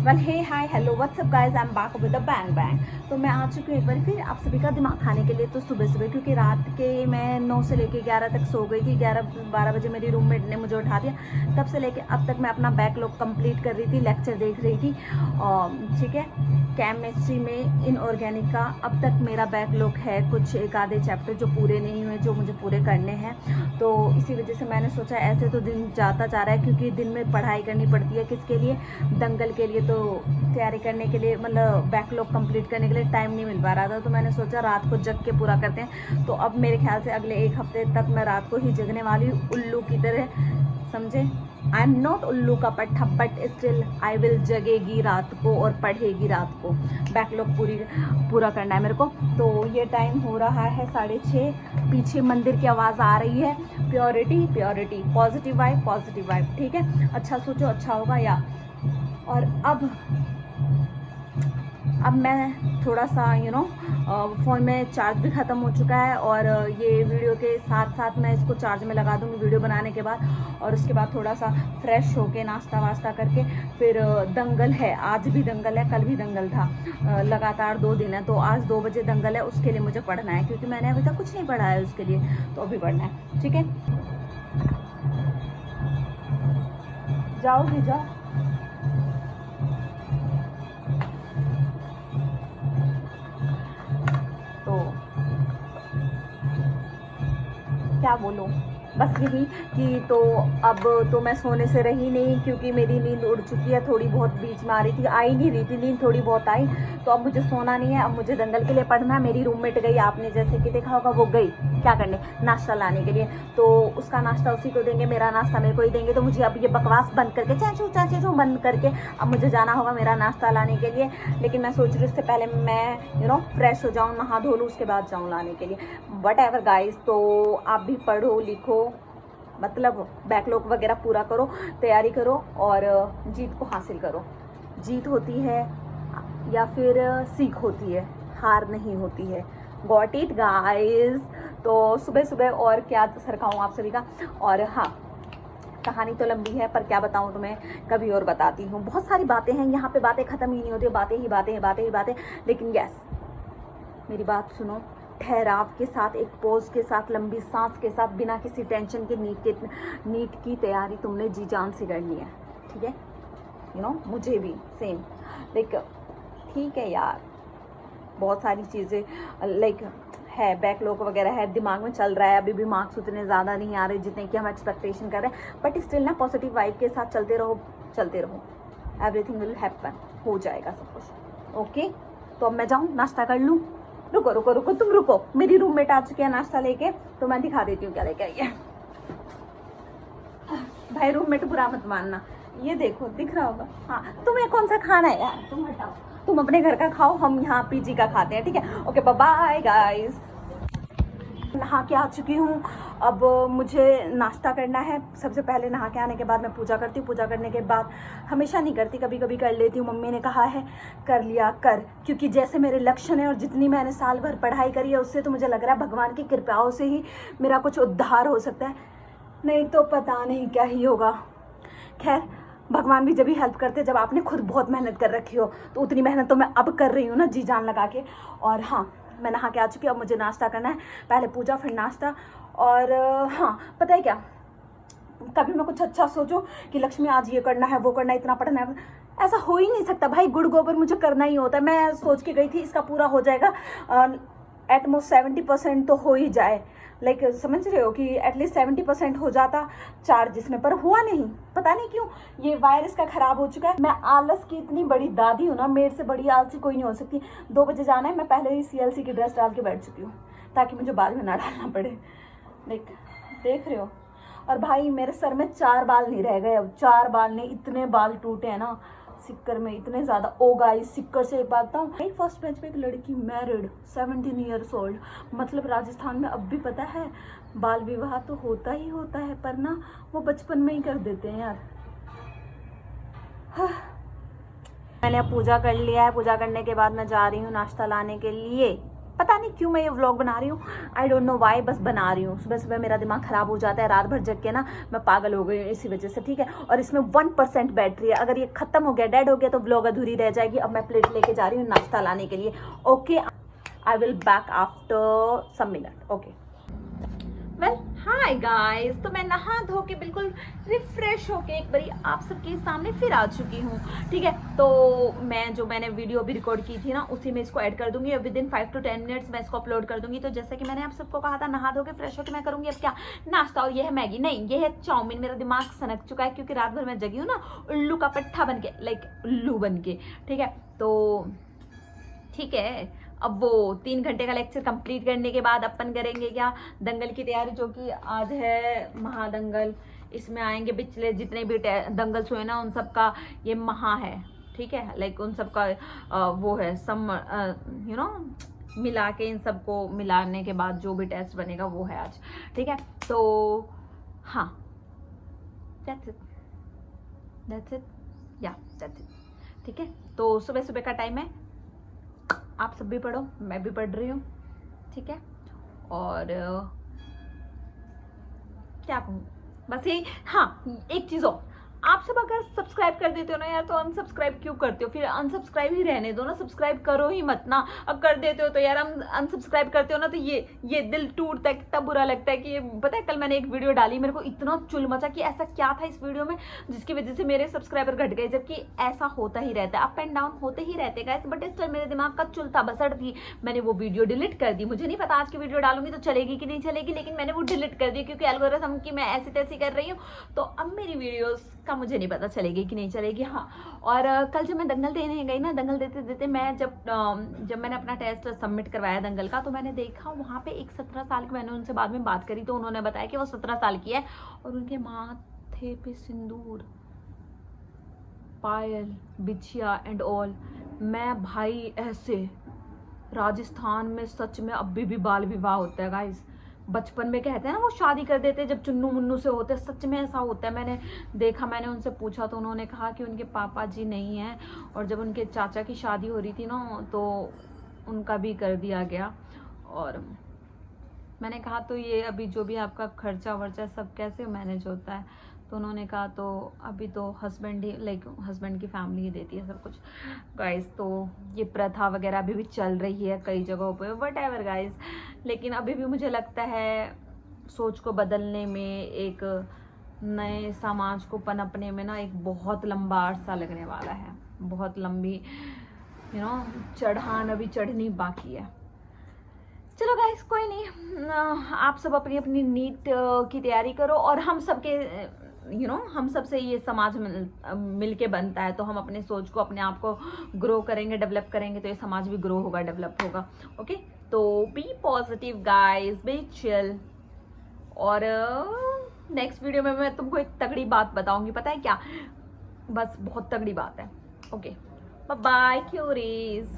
Well hey hi hello what's up guys, I am back with the bang bang. तो मैं आ चुकी हूँ एक बार फिर आप सभी का दिमाग खाने के लिए। तो सुबह सुबह, क्योंकि रात के मैं 9 से लेके 11 तक सो गई थी। 11-12 बजे मेरी रूममेट ने मुझे उठा दिया। तब से लेके अब तक मैं अपना बैकलॉग कंप्लीट कर रही थी, लेक्चर देख रही थी। ठीक है, केमिस्ट्री में इनऑर्गेनिक का अब तक मेरा बैकलॉग है कुछ एक आधे चैप्टर जो पूरे नहीं हुए, जो मुझे पूरे करने हैं। तो इसी वजह से मैंने सोचा ऐसे तो दिन जाता जा रहा है, क्योंकि दिन में पढ़ाई करनी पड़ती है। किसके लिए? दंगल के लिए। तो तैयारी करने के लिए, मतलब बैकलॉग कंप्लीट करने के लिए टाइम नहीं मिल पा रहा था। तो मैंने सोचा रात को जग के पूरा करते हैं। तो अब मेरे ख्याल से अगले 1 हफ्ते तक मैं रात को ही जगने वाली हूँ, उल्लू की तरह, समझे। आई एम नॉट उल्लू का पट्टा, बट स्टिल आई विल जगेगी रात को और पढ़ेगी रात को। बैकलॉग पूरा करना है मेरे को। तो ये टाइम हो रहा है 6:30। पीछे मंदिर की आवाज़ आ रही है। प्योरिटी प्योरिटी, पॉजिटिव वाइब, ठीक है। अच्छा सोचो, अच्छा होगा या। और अब मैं थोड़ा सा फ़ोन में चार्ज भी ख़त्म हो चुका है, और ये वीडियो के साथ साथ मैं इसको चार्ज में लगा दूँगी वीडियो बनाने के बाद। और उसके बाद थोड़ा सा फ्रेश होके नाश्ता वास्ता करके फिर दंगल है। आज भी दंगल है, कल भी दंगल था। लगातार 2 दिन है। तो आज 2 बजे दंगल है, उसके लिए मुझे पढ़ना है, क्योंकि मैंने अभी तक कुछ नहीं पढ़ा है उसके लिए। तो अभी पढ़ना है, ठीक है। जाओगी जाओ। तो क्या बोलूँ, बस यही कि तो अब तो मैं सोने से रही नहीं, क्योंकि मेरी नींद उड़ चुकी है। थोड़ी बहुत बीच में आ रही थी, आई नहीं रही थी नींद, थोड़ी बहुत आई। तो अब मुझे सोना नहीं है, अब मुझे दंगल के लिए पढ़ना है। मेरी रूममेट गई, आपने जैसे कि देखा होगा, वो गई क्या करने, नाश्ता लाने के लिए। तो उसका नाश्ता उसी को देंगे, मेरा नाश्ता मेरे को ही देंगे। तो मुझे अब ये बकवास बंद करके, चाचू बंद करके, अब मुझे जाना होगा मेरा नाश्ता लाने के लिए। लेकिन मैं सोच रही हूँ उससे पहले मैं फ्रेश हो जाऊँ, नहा धो लूँ, उसके बाद जाऊँ लाने के लिए। वट एवर गाइज, तो आप भी पढ़ो लिखो, मतलब बैकलॉग वगैरह पूरा करो, तैयारी करो और जीत को हासिल करो। जीत होती है या फिर सीख होती है, हार नहीं होती है। Got it guys. तो सुबह सुबह और क्या सरकाऊँ आप सभी का। और हाँ, कहानी तो लंबी है, पर क्या बताऊँ तुम्हें, कभी और बताती हूँ। बहुत सारी बातें हैं यहाँ पे, बातें ख़त्म ही नहीं होती, बातें ही बातें, बातें ही बातें। लेकिन यस, मेरी बात सुनो ठहराव के साथ, एक पॉज के साथ, लंबी सांस के साथ, बिना किसी टेंशन के। नीट की तैयारी तुमने जी जान से करनी है, ठीक है। मुझे भी सेम, लाइक ठीक है यार, बहुत सारी चीज़ें लाइक है, बैकलॉग वगैरह है, दिमाग में चल रहा है। अभी भी मार्क्स उतने ज़्यादा नहीं आ रहे जितने कि हम एक्सपेक्टेशन कर रहे हैं, बट स्टिल ना पॉजिटिव वाइब के साथ चलते रहो। एवरीथिंग विल हैपन, हो जाएगा सब कुछ, ओके। तो अब मैं जाऊँ, नाश्ता कर लूँ। रुको, तुम रुको, मेरी रूममेट आ चुकी है नाश्ता लेके। तो मैं दिखा देती हूँ क्या लेके आई है। भाई रूममेट बुरा मत मानना, ये देखो दिख रहा होगा। हाँ, तुम्हें कौन सा खाना है यार, तुम हटाओ, तुम अपने घर का खाओ, हम यहाँ पीजी का खाते हैं, ठीक है। Okay, bye guys. नहा के आ चुकी हूँ। अब मुझे नाश्ता करना है। सबसे पहले नहा के आने के बाद मैं पूजा करती हूँ। पूजा करने के बाद, हमेशा नहीं करती, कभी कभी कर लेती हूँ। मम्मी ने कहा है कर लिया कर, क्योंकि जैसे मेरे लक्षण है और जितनी मैंने साल भर पढ़ाई करी है, उससे तो मुझे लग रहा है भगवान की कृपाओं से ही मेरा कुछ उद्धार हो सकता है, नहीं तो पता नहीं क्या ही होगा। खैर, भगवान भी जब ही हेल्प करते जब आपने खुद बहुत मेहनत कर रखी हो। तो उतनी मेहनत तो मैं अब कर रही हूँ ना, जी जान लगा के। और हाँ, मैं नहा के आ चुकी हूँ। अब मुझे नाश्ता करना है, पहले पूजा फिर नाश्ता। और हाँ, पता है क्या, कभी मैं कुछ अच्छा सोचूं कि लक्ष्मी आज ये करना है, वो करना है, इतना पढ़ना है, ऐसा हो ही नहीं सकता भाई। गुड़ गोबर मुझे करना ही होता है। मैं सोच के गई थी इसका पूरा हो जाएगा, एटमोस्ट 70% तो हो ही जाए, लाइक समझ रहे हो, कि एटलीस्ट 70% हो जाता चार्ज इसमें, पर हुआ नहीं। पता नहीं क्यों, ये वायरस का खराब हो चुका है। मैं आलस की इतनी बड़ी दादी हूँ ना, मेरे से बड़ी आलसी कोई नहीं हो सकती। 2 बजे जाना है, मैं पहले ही CLC की ड्रेस डाल के बैठ चुकी हूँ, ताकि मुझे बाद में ना डालना पड़े। लाइक देख रहे हो। और भाई मेरे सर में 4 बाल नहीं रह गए, अब 4 बाल नहीं, इतने बाल टूटे हैं ना सिक्कर में, इतने ज़्यादा। ओ गाइस, सिक्कर से एक बात बताऊँ, भाई फर्स्ट बेंच पे एक लड़की मैरिड 17 ईयर्स ओल्ड, मतलब राजस्थान में अब भी पता है बाल विवाह तो होता ही होता है, पर ना वो बचपन में ही कर देते हैं यार। हाँ। मैंने अब पूजा कर लिया है। पूजा करने के बाद मैं जा रही हूँ नाश्ता लाने के लिए। पता नहीं क्यों मैं ये व्लॉग बना रही हूँ, आई डोंट नो वाई, बस बना रही हूँ। सुबह सुबह मेरा दिमाग ख़राब हो जाता है, रात भर जग के ना मैं पागल हो गई हूँ इसी वजह से, ठीक है। और इसमें 1% बैटरी है, अगर ये ख़त्म हो गया, डेड हो गया, तो व्लॉग अधूरी रह जाएगी। अब मैं प्लेट लेके जा रही हूँ नाश्ता लाने के लिए। Okay, I will back after some minute. Okay, well hi guys, तो मैं नहा धो के बिल्कुल रिफ्रेश होके एक बारी आप सबके सामने फिर आ चुकी हूँ, ठीक है। तो मैंने वीडियो अभी रिकॉर्ड की थी ना, उसी में इसको ऐड कर दूंगी। विद इन 5 to 10 मिनट्स मैं इसको अपलोड कर दूंगी। तो जैसे कि मैंने आप सबको कहा था, नहा धो के फ्रेश होके मैं करूंगी अब क्या, नाश्ता। और ये है मैगी, नहीं ये है चाउमीन। मेरा दिमाग सनक चुका है क्योंकि रात भर मैं जगी हूँ ना, उल्लू का पट्टा बन के, लाइक उल्लू बन के, ठीक है। तो ठीक है, अब वो 3 घंटे का लेक्चर कंप्लीट करने के बाद अपन करेंगे क्या, दंगल की तैयारी, जो कि आज है महादंगल। इसमें आएंगे पिछले जितने भी दंगल्स हुए ना, उन सब का ये महा है, ठीक है। लाइक उन सब का वो है सम यू नो मिला के, इन सबको मिलाने के बाद जो भी टेस्ट बनेगा वो है आज, ठीक है। तो हाँ, दैट्स इट या दैट्स इट, ठीक है। तो सुबह सुबह का टाइम है, आप सब भी पढ़ो, मैं भी पढ़ रही हूँ, ठीक है। और क्या कहूँ, बस यही। हाँ, एक चीज़ और, आप सब अगर सब्सक्राइब कर देते हो ना यार, तो अनसब्सक्राइब क्यों करते हो? फिर अनसब्सक्राइब ही रहने दो ना, सब्सक्राइब करो ही मत ना। अब कर देते हो तो यार, हम अनसब्सक्राइब करते हो ना, तो ये दिल टूटता है, कितना बुरा लगता है कि ये, पता है कल मैंने एक वीडियो डाली, मेरे को इतना चुल मचा कि ऐसा क्या था इस वीडियो में जिसकी वजह से मेरे सब्सक्राइबर घट गए। जबकि ऐसा होता ही रहता है, अप एंड डाउन होते ही रहते गाइस, बट स्टिल मेरे दिमाग का चुल था, बसड़ थी, मैंने वो वीडियो डिलीट कर दी। मुझे नहीं पता आज की वीडियो डालूंगी तो चलेगी कि नहीं चलेगी, लेकिन मैंने वो डिलीट कर दी क्योंकि एल्गोरिथम की मैं ऐसी तैसी कर रही हूँ, तो अब मेरी वीडियोस का मुझे नहीं पता चलेगी कि नहीं चलेगी। हाँ, और कल जब मैं दंगल देने गई ना, दंगल देते देते मैं जब मैंने अपना टेस्ट सबमिट करवाया दंगल का, तो मैंने देखा वहाँ पे एक 17 साल की, मैंने उनसे बाद में बात करी तो उन्होंने बताया कि वो 17 साल की है, और उनके माथे पे सिंदूर, पायल, बिछिया एंड ऑल। मैं भाई ऐसे, राजस्थान में सच में अभी भी बाल विवाह होता है गाइस। बचपन में कहते हैं ना वो शादी कर देते हैं जब चुन्नू मुन्नू से होते हैं, सच में ऐसा होता है। मैंने देखा, मैंने उनसे पूछा तो उन्होंने कहा कि उनके पापा जी नहीं हैं, और जब उनके चाचा की शादी हो रही थी ना, तो उनका भी कर दिया गया। और मैंने कहा तो ये अभी जो भी आपका खर्चा वर्चा सब कैसे मैनेज होता है? तो उन्होंने कहा तो अभी तो हस्बैंड ही, लाइक हस्बैंड की फैमिली ही देती है सब कुछ गाइस। तो ये प्रथा वगैरह अभी भी चल रही है कई जगहों पे, वट एवर गाइस। लेकिन अभी भी मुझे लगता है सोच को बदलने में, एक नए समाज को पनपने में ना, एक बहुत लंबा अरसा लगने वाला है, बहुत लंबी चढ़ान अभी चढ़नी बाकी है। चलो गाइस, कोई नहीं, आप सब अपनी अपनी नीट की तैयारी करो, और हम सबके हम सब से ये समाज मिल के बनता है, तो हम अपने सोच को, अपने आप को ग्रो करेंगे, डेवलप करेंगे, तो ये समाज भी ग्रो होगा, डेवलप होगा। ओके, तो be positive guys, be chill. और नेक्स्ट वीडियो में मैं तुमको एक तगड़ी बात बताऊंगी, पता है क्या, बस बहुत तगड़ी बात है। Okay, bye bye curies.